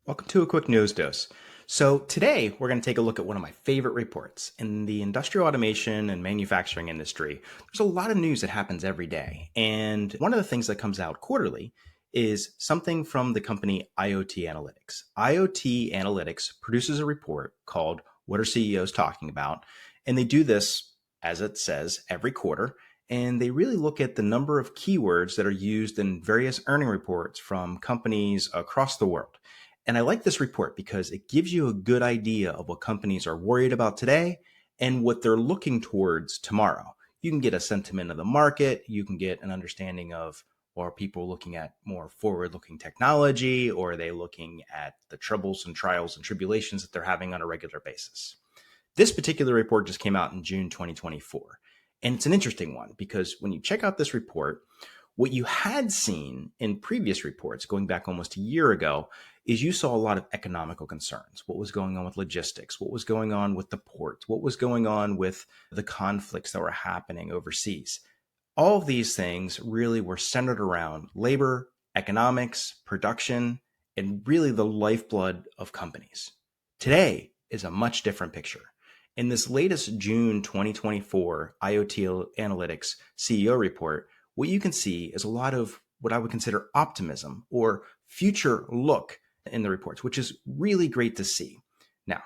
Welcome to a quick news dose. So, today we're going to take a look at one of my favorite reports. In the industrial automation and manufacturing industry, there's a lot of news that happens every day. And one of the things that comes out quarterly is something from the company IoT Analytics. IoT Analytics produces a report called What Are CEOs Talking About? And they do this, as it says, every quarter. And they really look at the number of keywords that are used in various earning reports from companies across the world. And I like this report because it gives you a good idea of what companies are worried about today and what they're looking towards tomorrow. You can get a sentiment of the market. You can get an understanding of, are people looking at more forward-looking technology, or are they looking at the troubles and trials and tribulations that they're having on a regular basis? This particular report just came out in June 2024. And it's an interesting one because when you check out this report, what you had seen in previous reports going back almost a year ago is you saw a lot of economical concerns. What was going on with logistics? What was going on with the ports? What was going on with the conflicts that were happening overseas? All of these things really were centered around labor, economics, production, and really the lifeblood of companies. Today is a much different picture. In this latest June 2024 IoT Analytics CEO report, what you can see is a lot of what I would consider optimism or future look in the reports, which is really great to see. Now,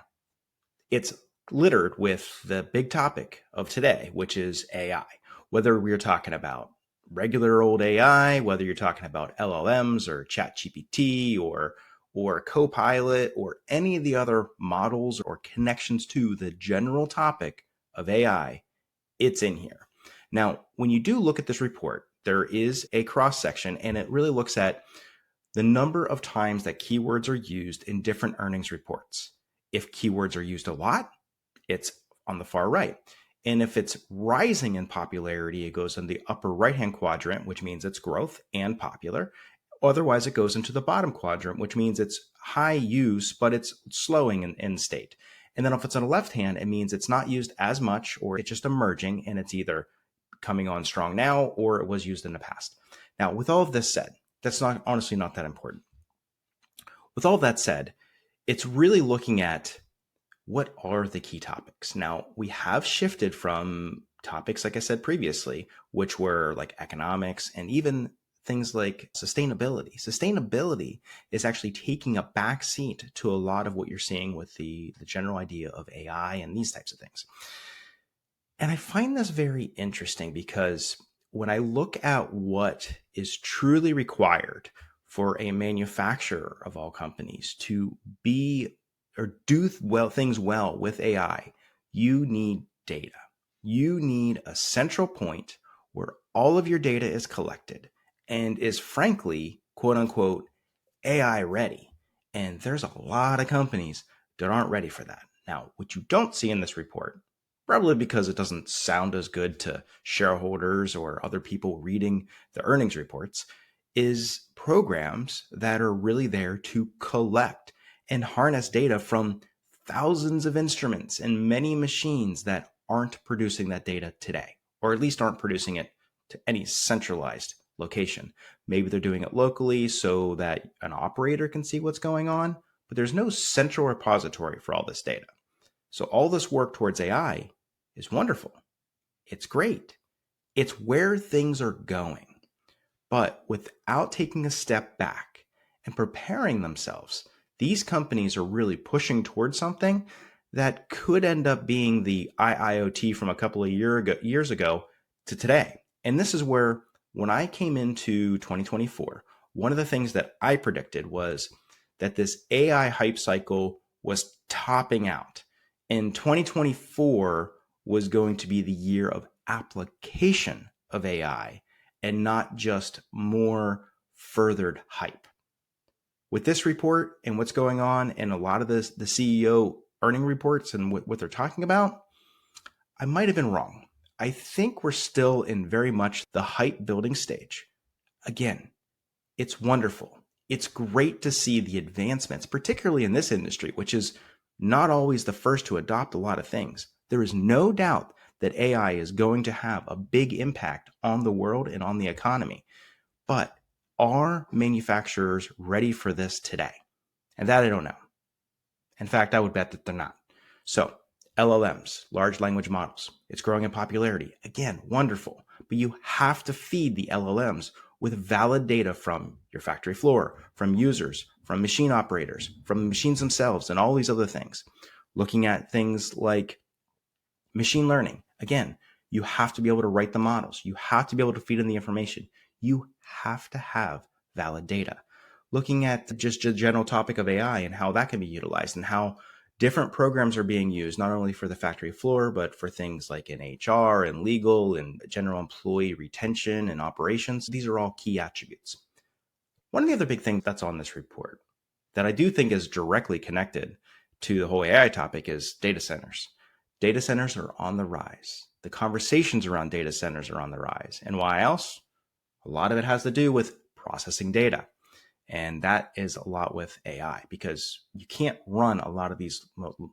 it's littered with the big topic of today, which is AI. Whether we're talking about regular old AI, whether you're talking about LLMs or ChatGPT or Copilot or any of the other models or connections to the general topic of AI, it's in here. Now, when you do look at this report, there is a cross section and it really looks at the number of times that keywords are used in different earnings reports. If keywords are used a lot, it's on the far right. And if it's rising in popularity, it goes in the upper right-hand quadrant, which means it's growth and popular. Otherwise, it goes into the bottom quadrant, which means it's high use, but it's slowing in state. And then if it's on the left hand, it means it's not used as much or it's just emerging and it's either coming on strong now or it was used in the past. Now, with all of this said, that's honestly not that important. With all that said, it's really looking at what are the key topics. Now, we have shifted from topics, like I said previously, which were like economics and even things like sustainability. Sustainability is actually taking a back seat to a lot of what you're seeing with the general idea of AI and these types of things. And I find this very interesting because when I look at what is truly required for a manufacturer of all companies to be or do things well with AI, you need data. You need a central point where all of your data is collected and is frankly, quote unquote, AI ready. And there's a lot of companies that aren't ready for that. Now, what you don't see in this report, probably because it doesn't sound as good to shareholders or other people reading the earnings reports, is programs that are really there to collect and harness data from thousands of instruments and many machines that aren't producing that data today, or at least aren't producing it to any centralized location. Maybe they're doing it locally so that an operator can see what's going on, but there's no central repository for all this data. So all this work towards AI is wonderful. It's great. It's where things are going. But without taking a step back and preparing themselves, these companies are really pushing towards something that could end up being the IoT from a couple of years ago to today. And this is where, when I came into 2024, one of the things that I predicted was that this AI hype cycle was topping out. And 2024 was going to be the year of application of AI and not just more furthered hype. With this report and what's going on and a lot of the CEO earning reports and what they're talking about, I might have been wrong. I think we're still in very much the hype building stage. Again, it's wonderful. It's great to see the advancements, particularly in this industry, which is not always the first to adopt a lot of things. There is no doubt that AI is going to have a big impact on the world and on the economy. But are manufacturers ready for this today? And that I don't know. In fact, I would bet that they're not. So LLMs, large language models, it's growing in popularity. Again, wonderful. But you have to feed the LLMs with valid data from your factory floor, from users, from machine operators, from the machines themselves, and all these other things. Looking at things like machine learning. Again, you have to be able to write the models. You have to be able to feed in the information. You have to have valid data. Looking at just the general topic of AI and how that can be utilized and how different programs are being used, not only for the factory floor, but for things like in HR and legal and general employee retention and operations. These are all key attributes. One of the other big things that's on this report that I do think is directly connected to the whole AI topic is data centers. Data centers are on the rise. The conversations around data centers are on the rise. And why else? A lot of it has to do with processing data. And that is a lot with AI because you can't run a lot of these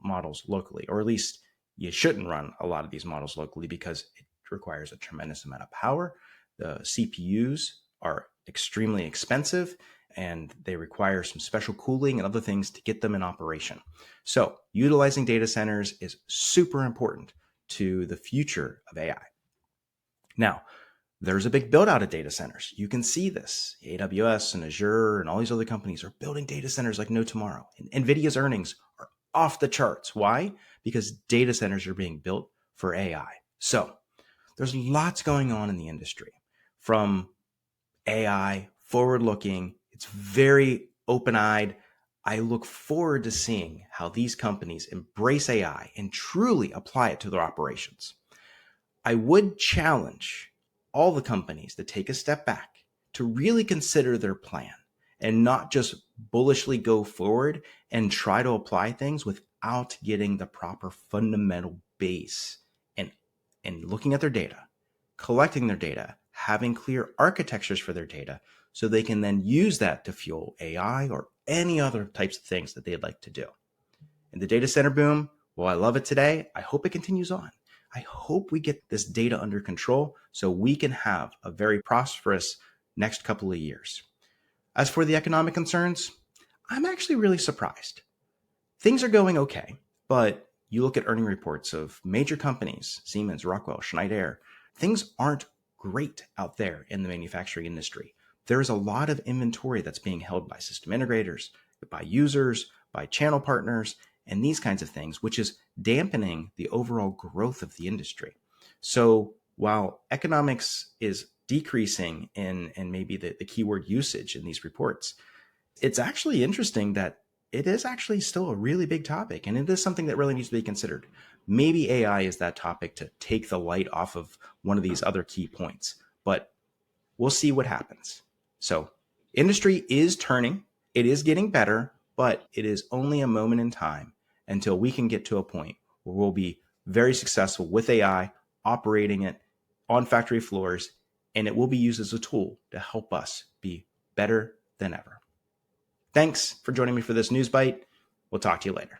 models locally, or at least you shouldn't run a lot of these models locally because it requires a tremendous amount of power. The CPUs are extremely expensive and they require some special cooling and other things to get them in operation. So utilizing data centers is super important to the future of AI. Now, there's a big build out of data centers. You can see this. AWS and Azure and all these other companies are building data centers like no tomorrow. And NVIDIA's earnings are off the charts. Why? Because data centers are being built for AI. So there's lots going on in the industry from AI, forward looking. It's very open eyed. I look forward to seeing how these companies embrace AI and truly apply it to their operations. I would challenge all the companies to take a step back, to really consider their plan and not just bullishly go forward and try to apply things without getting the proper fundamental base and looking at their data, collecting their data, having clear architectures for their data so they can then use that to fuel AI or any other types of things that they'd like to do. And the data center boom, well, I love it today. I hope it continues on. I hope we get this data under control so we can have a very prosperous next couple of years. As for the economic concerns, I'm actually really surprised. Things are going okay, but you look at earning reports of major companies, Siemens, Rockwell, Schneider, things aren't great out there in the manufacturing industry. There's a lot of inventory that's being held by system integrators, by users, by channel partners, and these kinds of things, which is dampening the overall growth of the industry. So while economics is decreasing in maybe the keyword usage in these reports, it's actually interesting that it is actually still a really big topic, and it is something that really needs to be considered. Maybe AI is that topic to take the light off of one of these other key points, but we'll see what happens. So industry is turning, it is getting better, but it is only a moment in time until we can get to a point where we'll be very successful with AI, operating it on factory floors, and it will be used as a tool to help us be better than ever. Thanks for joining me for this news bite. We'll talk to you later.